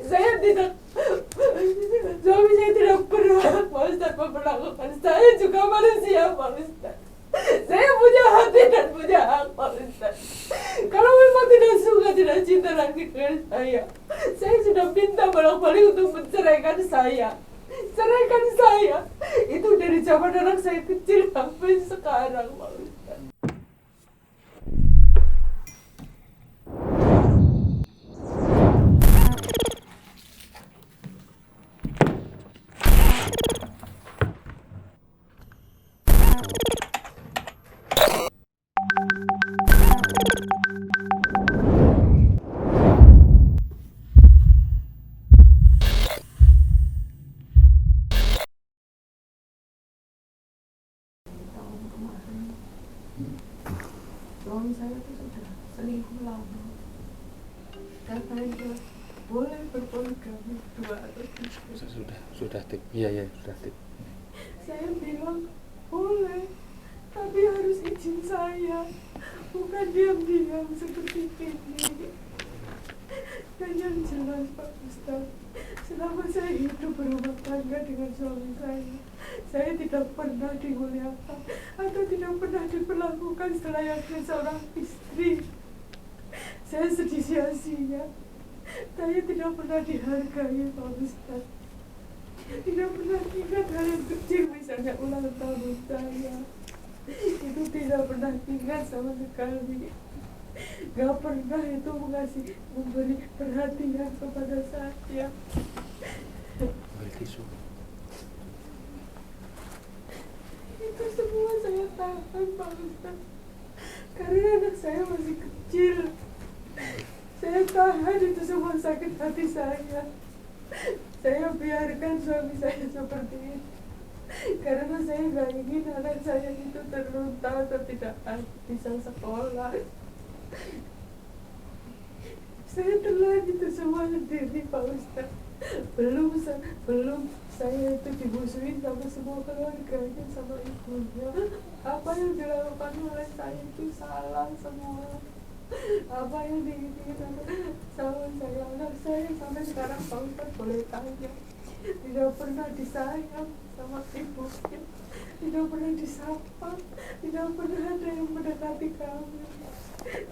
Saya tidak, suami saya tidak berhak Pak Ustadz memperlakukan saya juga manusia Pak Ustadz. Saya punya hati dan punya hak Pak Ustadz. Kalau memang tidak suka, tidak cinta lagi dengan saya sudah minta bolak-balik untuk menceraikan saya. Ceraikan saya. Itu dari zaman anak saya kecil sampai sekarang Pak Ustadz. Suami saya itu sudah selingkuh lama. Katanya boleh berpoligami 2 atau 3. Sudah tip. Iya sudah tip. Saya bilang boleh, tapi harus izin saya, bukan diam-diam seperti ini. Dan yang jelas Pak Ustadz, selama saya hidup berumah tangga dengan suami saya tidak pernah dimuliakan atau tidak pernah diperlakukan selayaknya seorang istri. Saya sedih sia-sia. Saya tidak pernah dihargai Pak Ustadz. Tidak pernah ingat hal yang kecil, misalnya ulang tahun saya. Itu tidak pernah ingat sama sekali. Gak pernah itu memberi perhatian kepada saya. Ambil tisu. Itu semua saya tahan Pak Ustadz, karena anak saya masih kecil. Saya tahan itu semua sakit hati saya. Saya biarkan suami saya seperti itu karena saya gak ingin anak saya itu terlunta atau tidak bisa sekolah. Saya telan itu semua sendiri Pak Ustadz. Belum saya itu dimusuhin sama semua keluarganya, sama ibunya. Apa yang dilakukan oleh saya itu salah semua. Apa yang diinginkan sama saya, anak saya sampai sekarang Pak Ustadz boleh tanya, tidak pernah disayang sama ibunya, tidak pernah disapa, tidak pernah ada yang mendekati kami.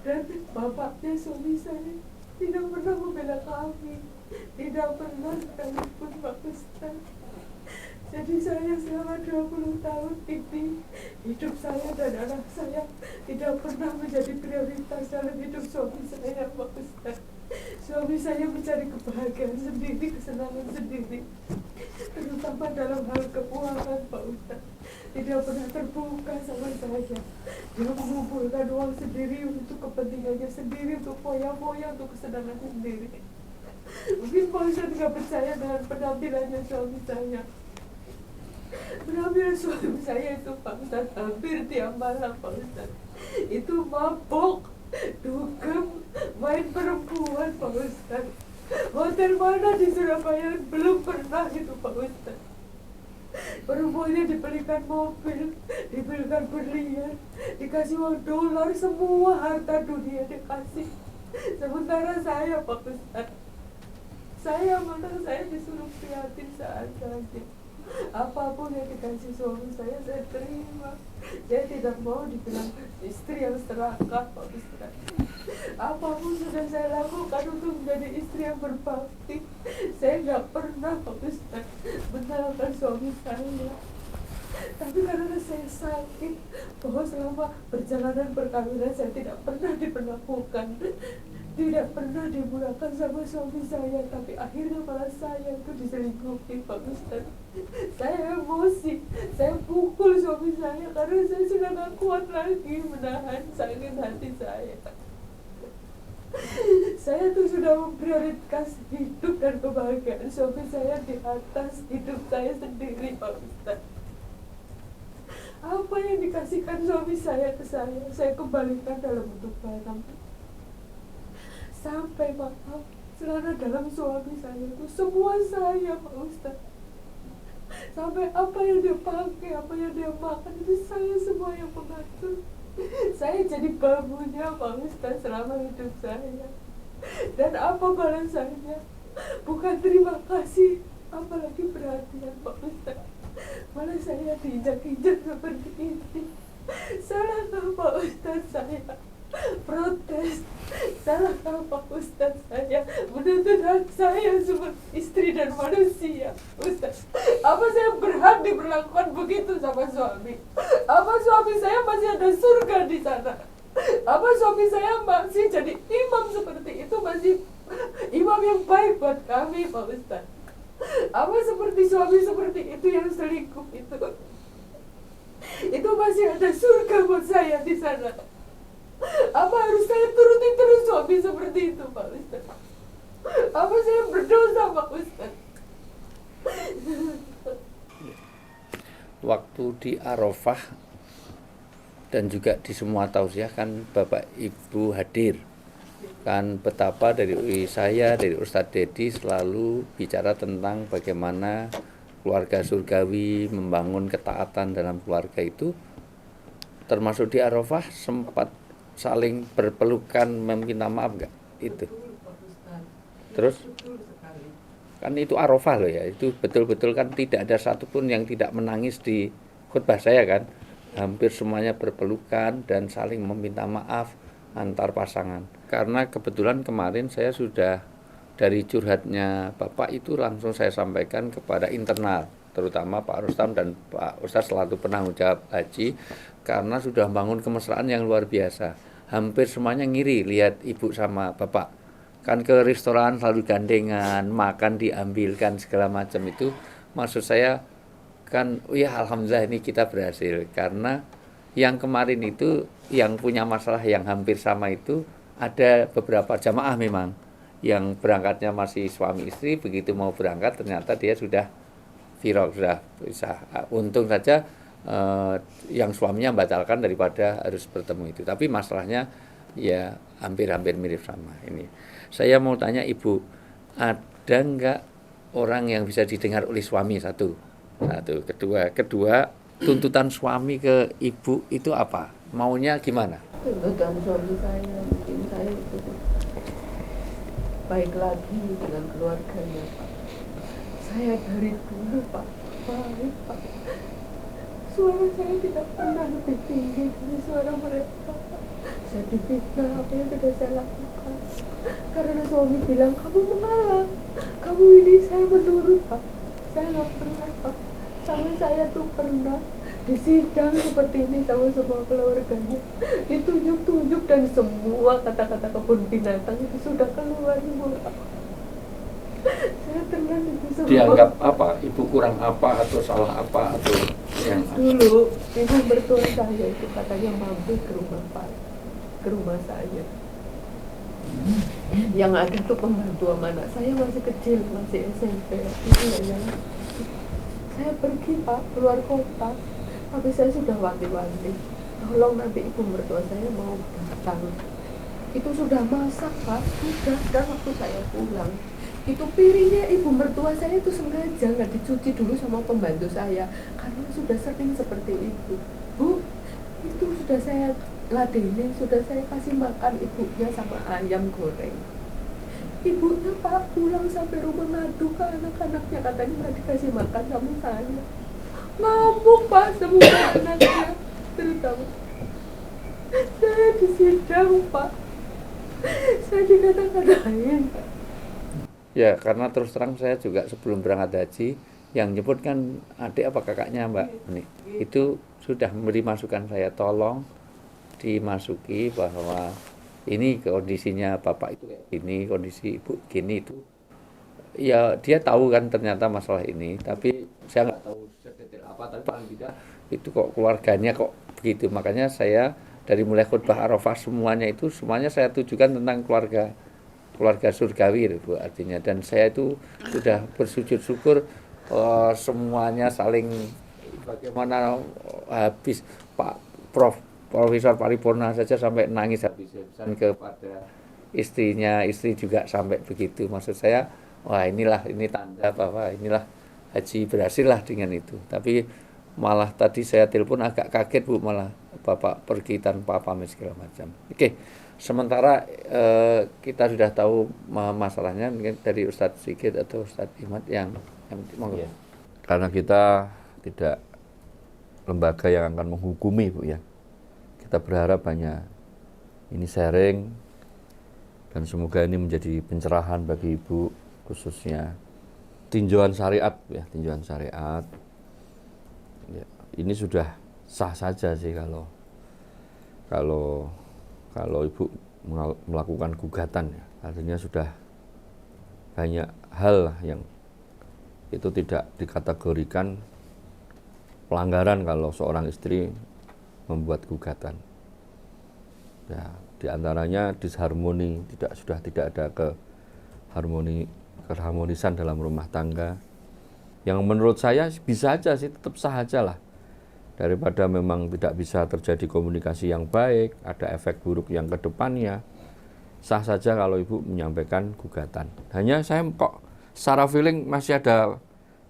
Dan bapaknya suami saya tidak pernah membela kami, tidak pernah sekalipun Pak Ustadz. Jadi saya selama 20 tahun ini, hidup saya dan anak saya tidak pernah menjadi prioritas dalam hidup suami saya Pak Ustadz. Suami saya mencari kebahagiaan sendiri, kesenangan sendiri, terutama dalam hal keuangan Pak Ustadz. Tidak pernah terbuka sama saya. Dia mengumpulkan uang sendiri untuk kepentingannya sendiri, untuk foya-foya, untuk kesenangan sendiri. Mungkin Pak Ustadz tidak percaya dengan penampilannya suami saya. Penampilan suami saya itu Pak Ustadz hampir tiap malam Pak Ustadz itu mabok, dugem, main perempuan Pak Ustadz. Hotel mana di Surabaya belum pernah itu Pak Ustadz. Perempuannya dibelikan mobil, dibelikan berlian, dikasih uang dolar, semua harta dunia dikasih. Sementara saya Pak Ustadz, saya disuruh prihatin saja. Apapun yang dikasih suami saya terima. Saya tidak mau dibilang istri yang serakah Pak Ustadz. Apapun sudah saya lakukan untuk menjadi istri yang berbakti. Saya nggak pernah Pak Ustadz menalkan suami saya. Tapi karena saya sakit, bahwa selama perjalanan perkawinan saya tidak pernah diperlakukan, tidak pernah dimulakan sama suami saya, tapi akhirnya malah saya itu diselingkuhi Pak Ustadz. Saya emosi, saya pukul suami saya karena saya sudah gak kuat lagi menahan sakit hati saya. Saya tuh sudah memprioritaskan hidup dan kebahagiaan suami saya di atas hidup saya sendiri Pak Ustadz. Apa yang dikasihkan suami saya ke saya kembalikan dalam bentuk barang. Sampai maaf, celana dalam suami saya itu semua saya Pak Ustadz. Sampai apa yang dia pakai, apa yang dia makan itu saya semua yang mengatur. Saya jadi babunya Pak Ustadz selama hidup saya. Dan apa balasannya? bukan terima kasih, apalagi perhatian Pak Ustadz, malah saya diinjak-injak seperti ini. Salahkah Pak Ustadz saya protes? Salahkah Pak Ustadz saya menuntut hak saya sebagai istri dan manusia? Ustadz, apa saya berhak diperlakukan begitu sama suami? Apa suami saya masih ada surga di sana? Apa suami saya masih jadi imam seperti itu, masih imam yang baik buat kami Pak Ustadz? Apa seperti suami seperti itu yang selingkuh itu masih ada surga buat saya di sana? Apa harus saya turuti terus suami seperti itu Pak Ustadz? Apa saya berdosa Pak Ustadz? Waktu di Arafah dan juga di semua tausiah kan Bapak Ibu hadir, kan betapa dari saya, dari Ustadz Dedi selalu bicara tentang bagaimana keluarga surgawi, membangun ketaatan dalam keluarga itu, termasuk di Arafah sempat saling berpelukan meminta maaf nggak itu? Terus kan itu Arafah loh ya, itu betul-betul kan tidak ada satupun yang tidak menangis di khutbah saya kan, hampir semuanya berpelukan dan saling meminta maaf antar pasangan. Karena kebetulan kemarin saya sudah dari curhatnya Bapak itu langsung saya sampaikan kepada internal, terutama Pak Rustam dan Pak Ustadz selaku penanggung jawab haji, karena sudah bangun kemesraan yang luar biasa. Hampir semuanya ngiri lihat ibu sama bapak, kan ke restoran selalu gandengan, makan diambilkan segala macam itu. Maksud saya kan, oh ya alhamdulillah ini kita berhasil, karena yang kemarin itu yang punya masalah yang hampir sama itu ada beberapa jamaah memang yang berangkatnya masih suami istri, begitu mau berangkat ternyata dia sudah firaq, sudah bisa. Untung saja yang suaminya batalkan daripada harus bertemu itu. Tapi masalahnya ya hampir-hampir mirip sama ini. Saya mau tanya Ibu, ada nggak orang yang bisa didengar oleh suami? Satu. Kedua, tuntutan suami ke Ibu itu apa? Maunya gimana? Tuntutan suami saya, mungkin saya itu baik lagi dengan keluarganya Pak. Saya dari dulu Pak, baik Pak. Suara saya tidak pernah lebih tinggi dari suara mereka. Saya difitnah apa yang sudah saya lakukan. Karena suami bilang, kamu mengalah, kamu ini. Saya menurut Pak. Saya nggak pernah Pak. Sama saya tuh pernah di sidang seperti ini sama semua keluarganya, ditunjuk-tunjuk dan semua kata-kata kebun binatang itu sudah keluar semua Pak. Saya pernah itu semua. Dianggap apa? Ibu kurang apa atau salah apa atau yang dulu ibu mertua saya itu katanya mampir ke rumah Pak, ke rumah saya. Yang ada tuh pembantu anak saya masih kecil, masih SMP. Itu ya, saya pergi Pak keluar kota, tapi saya sudah wanti-wanti, tolong nanti ibu mertua saya mau datang. Itu sudah masak Pak, sudah. Dan waktu saya pulang, itu piringnya ibu mertua saya itu sengaja nggak dicuci dulu sama pembantu saya, karena sudah sering seperti itu. Bu, itu sudah saya ladenin, sudah saya kasih makan ibunya sama ayam goreng. Ibunya Pak pulang sampai rumah ngadu ke anak-anaknya, katanya nggak dikasih makan sama saya. Ngamuk Pak semua anaknya, terutama saya di sidang Pak. Saya dikata-katain Pak. ya, karena terus terang saya juga sebelum berangkat haji yang nyebut kan adik apa kakaknya Mbak ini, itu sudah memberi masukan saya, tolong dimasuki bahwa ini kondisinya bapak itu kayak gini, kondisi ibu gini. Itu ya dia tahu kan ternyata masalah ini, tapi saya nggak tahu sedetail apa, tapi paling tidak itu kok keluarganya kok begitu. Makanya saya dari mulai khutbah Arafah semuanya saya tujukan tentang keluarga surgawi Bu artinya. Dan saya itu sudah bersujud syukur semuanya saling bagaimana habis Pak Profesor Paripurna saja sampai nangis habis-habisan kepada istrinya, istri juga sampai begitu. Maksud saya, wah ini tanda bahwa inilah haji berhasil lah dengan itu. Tapi malah tadi saya telepon agak kaget Bu, malah Bapak pergi tanpa pamit segala macam. Oke, Sementara kita sudah tahu masalahnya, mungkin dari Ustadz Sigit atau Ustadz Imad yang monggo. Karena kita tidak lembaga yang akan menghukumi, Bu ya. Kita berharap hanya ini sharing dan semoga ini menjadi pencerahan bagi Ibu, khususnya tinjauan syariat, Bu ya, tinjauan syariat. Ya, ini sudah sah saja sih kalau Ibu melakukan gugatan ya. Artinya sudah banyak hal yang itu tidak dikategorikan pelanggaran kalau seorang istri membuat gugatan. Ya, di antaranya disharmoni, sudah tidak ada keharmonisan dalam rumah tangga. Yang menurut saya bisa aja sih, tetap sah aja lah. Daripada memang tidak bisa terjadi komunikasi yang baik, ada efek buruk yang ke depannya, sah saja kalau Ibu menyampaikan gugatan. Hanya saya kok secara feeling masih ada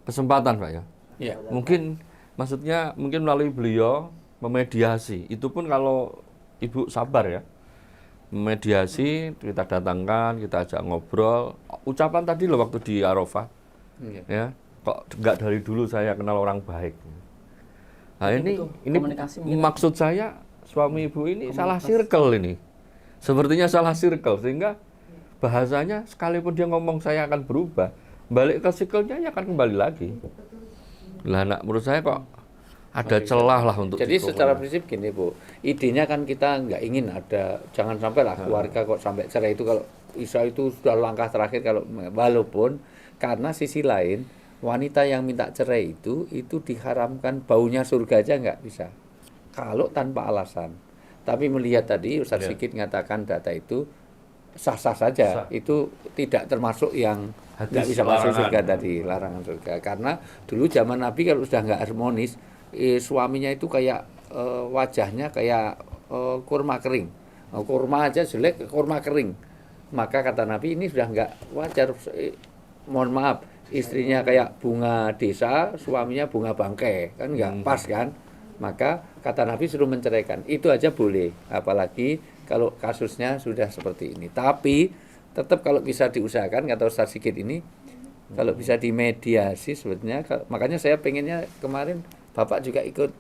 kesempatan, Pak ya. Ya. Mungkin melalui beliau memediasi. Itu pun kalau Ibu sabar ya. Memediasi, kita datangkan, kita ajak ngobrol. Ucapan tadi loh waktu di Arafah. Ya, kok enggak dari dulu saya kenal orang baik. Nah, ini maksud saya suami Ibu ini salah circle ini. Sepertinya salah circle, sehingga bahasanya sekalipun dia ngomong saya akan berubah, balik ke circle-nya ya akan kembali lagi. Lah menurut saya kok ada celah lah untuk jadi secara prinsip gini Bu, idenya kan kita nggak ingin ada, jangan sampai lah keluarga kok sampai cerai itu. Kalau Isa itu sudah langkah terakhir, kalau walaupun karena sisi lain wanita yang minta cerai itu diharamkan baunya surga aja nggak bisa kalau tanpa alasan. Tapi melihat tadi Ustadz Sigit mengatakan data itu sah-sah saja, itu tidak termasuk yang nggak bisa masuk surga tadi, larangan surga. Karena dulu zaman Nabi kalau sudah nggak harmonis, suaminya itu kayak wajahnya kayak kurma kering, kurma aja jelek, kurma kering. Maka kata Nabi ini sudah nggak wajar. Mohon maaf, istrinya kayak bunga desa, suaminya bunga bangkai, kan nggak pas kan? Maka kata Nabi suruh menceraikan, itu aja boleh, apalagi kalau kasusnya sudah seperti ini. Tapi tetap kalau bisa diusahakan, kata Ustadz Sigit ini, kalau bisa dimediasi sebetulnya. Makanya saya pengennya kemarin Bapak juga ikut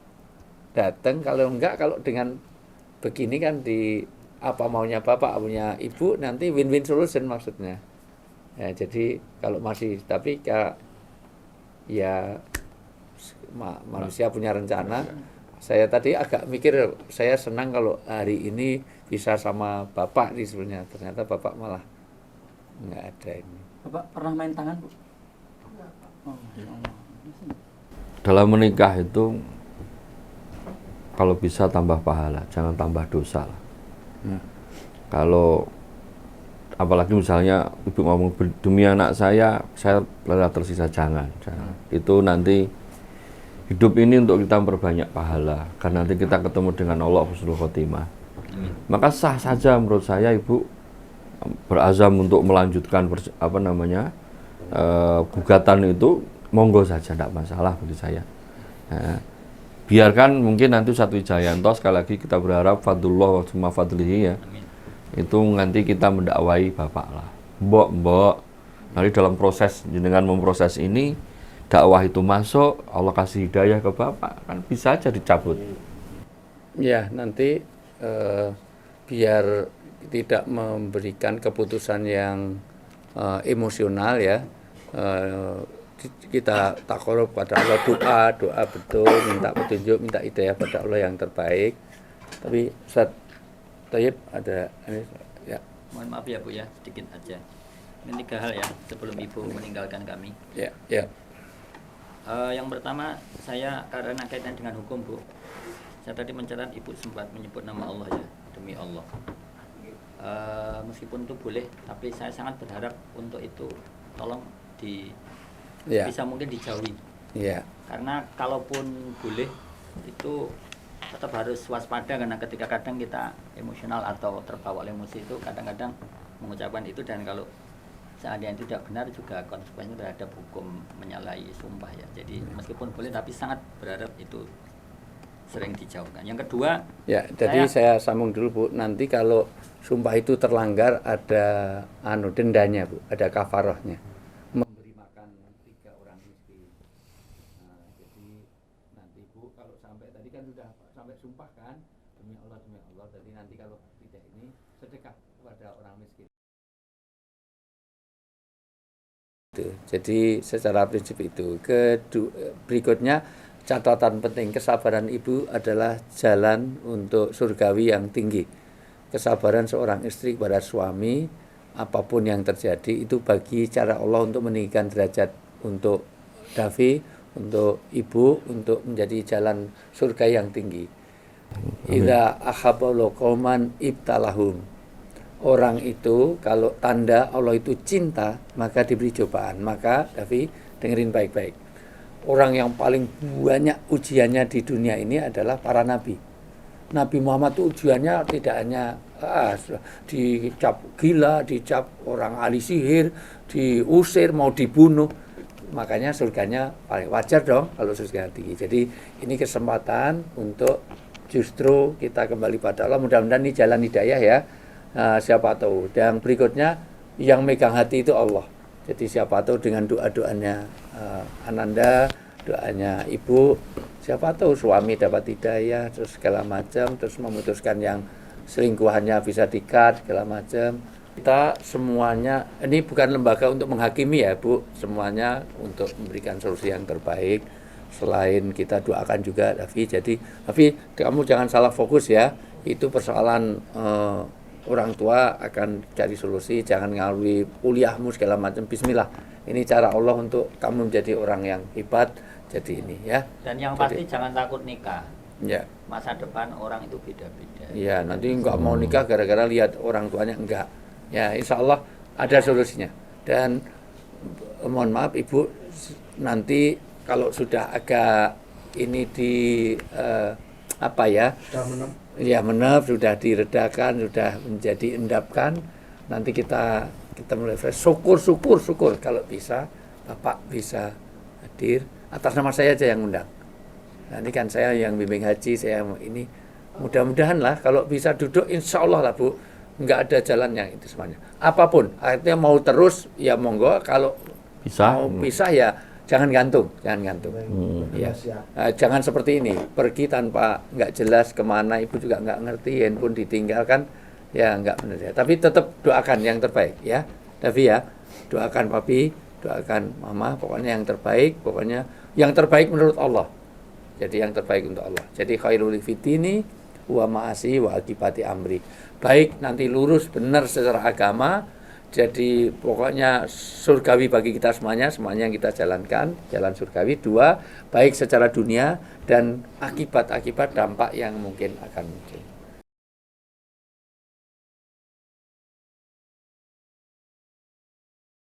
datang, kalau enggak, kalau dengan begini kan di apa maunya Bapak, maunya Ibu, nanti win-win solution maksudnya. Ya, jadi kalau masih, tapi ya manusia punya rencana. Saya tadi agak mikir, saya senang kalau hari ini bisa sama Bapak nih sebenarnya. Ternyata Bapak malah nggak ada ini. Bapak pernah main tangan, Bu? Oh, dalam menikah itu kalau bisa tambah pahala, jangan tambah dosa lah. Kalau apalagi misalnya Ibu ngomong demi anak saya rela tersisa, jangan. Itu nanti hidup ini untuk kita memperbanyak pahala, karena nanti kita ketemu dengan Allah husnul khotimah. Maka sah saja menurut saya Ibu berazam untuk melanjutkan gugatan itu, monggo saja, tidak masalah bagi saya. Nah, biarkan mungkin nanti Ustadz Wijayanto, sekali lagi kita berharap fadlullah wa summa fadlihi ya. Itu nanti kita mendakwai Bapak lah. Mbok, nanti dalam proses dengan memproses ini, dakwah itu masuk, Allah kasih hidayah ke Bapak, kan bisa aja dicabut. Ya, nanti biar tidak memberikan keputusan yang emosional ya, kita takarub pada Allah, doa betul, minta petunjuk, minta hidayah pada Allah yang terbaik. Tapi Ustadz Thayyib ada ini ya. Mohon maaf ya Bu ya, sedikit aja. Ini 3 hal ya sebelum Ibu meninggalkan kami. Ya. Yang pertama, saya karena kaitan dengan hukum Bu, saya tadi mencatat Ibu sempat menyebut nama Allah ya, demi Allah. Meskipun itu boleh, tapi saya sangat berharap untuk itu tolong bisa mungkin dijauhi. Ya. Karena kalaupun boleh itu tetap harus waspada, karena ketika kadang kita emosional atau terbawa emosi itu kadang-kadang mengucapkan itu, dan kalau seandainya tidak benar juga konsekuensinya terhadap hukum menyalahi sumpah ya. Jadi meskipun boleh, tapi sangat berharap itu sering dijauhkan. Yang kedua, Ya, jadi saya sambung dulu Bu. Nanti kalau sumpah itu terlanggar ada dendanya Bu, ada kafarohnya. Memberi makan 3 orang miskin. Nah, jadi nanti Bu kalau sampai tadi kan sudah sampai sumpah kan demi Allah. Jadi nanti kalau tidak ini sedekah kepada orang miskin. Jadi secara prinsip itu. Berikutnya catatan penting, kesabaran ibu adalah jalan untuk surgawi yang tinggi. Kesabaran seorang istri kepada suami, apapun yang terjadi itu bagi cara Allah untuk meninggikan derajat untuk Davi, untuk ibu, untuk menjadi jalan surga yang tinggi. Idza ahabballahu qauman ibtalahum. Orang itu kalau tanda Allah itu cinta, maka diberi cobaan. Maka Davi dengerin baik-baik. Orang yang paling banyak ujiannya di dunia ini adalah para nabi. Nabi Muhammad itu ujiannya tidak hanya dicap gila, dicap orang ahli sihir, diusir, mau dibunuh. Makanya surganya paling wajar dong kalau surga tinggi. Jadi ini kesempatan untuk justru kita kembali pada Allah. Mudah-mudahan ini jalan hidayah ya. Siapa tahu. Dan berikutnya yang megang hati itu Allah. Jadi siapa tahu dengan doa-doanya Ananda, doanya ibu, siapa tahu suami dapat hidayah, terus segala macam, terus memutuskan yang selingkuhannya bisa dikat, segala macam. Kita semuanya, ini bukan lembaga untuk menghakimi ya Bu, semuanya untuk memberikan solusi yang terbaik. Selain kita doakan juga Davi, jadi Davi kamu jangan salah fokus ya, itu persoalan orang tua akan cari solusi, jangan ngalui kuliahmu segala macam. Bismillah, ini cara Allah untuk kamu menjadi orang yang hebat. Jadi ini ya. Dan yang pasti jangan takut nikah. Ya. Masa depan orang itu beda-beda. Ya, nanti nggak mau nikah gara-gara lihat orang tuanya enggak. Ya, insya Allah ada solusinya. Dan mohon maaf Ibu, nanti kalau sudah agak ini di apa ya? Ya menep, sudah diredakan, sudah menjadi endapkan. Nanti kita mulai fresh. Syukur kalau bisa Bapak bisa hadir. Atas nama saya aja yang undang. Nanti kan saya yang bimbing haji, saya ini mudah-mudahan lah kalau bisa duduk, insya Allah lah Bu, nggak ada jalan yang itu semuanya. Apapun, artinya mau terus ya monggo, kalau Bisa. mau pisah ya jangan gantung. Ya. Jangan seperti ini, pergi tanpa nggak jelas kemana, ibu juga nggak ngerti, handphone ditinggalkan, ya nggak benar ya. Tapi tetap doakan yang terbaik ya, Davi ya, doakan papi, doakan mama, pokoknya yang terbaik, pokoknya yang terbaik menurut Allah. Jadi yang terbaik untuk Allah. Jadi khairul fitini wa ma'asi wa akibati amri. Baik nanti lurus benar secara agama. Jadi pokoknya surgawi bagi kita semuanya yang kita jalankan, jalan surgawi. 2, baik secara dunia dan akibat-akibat dampak yang mungkin akan muncul.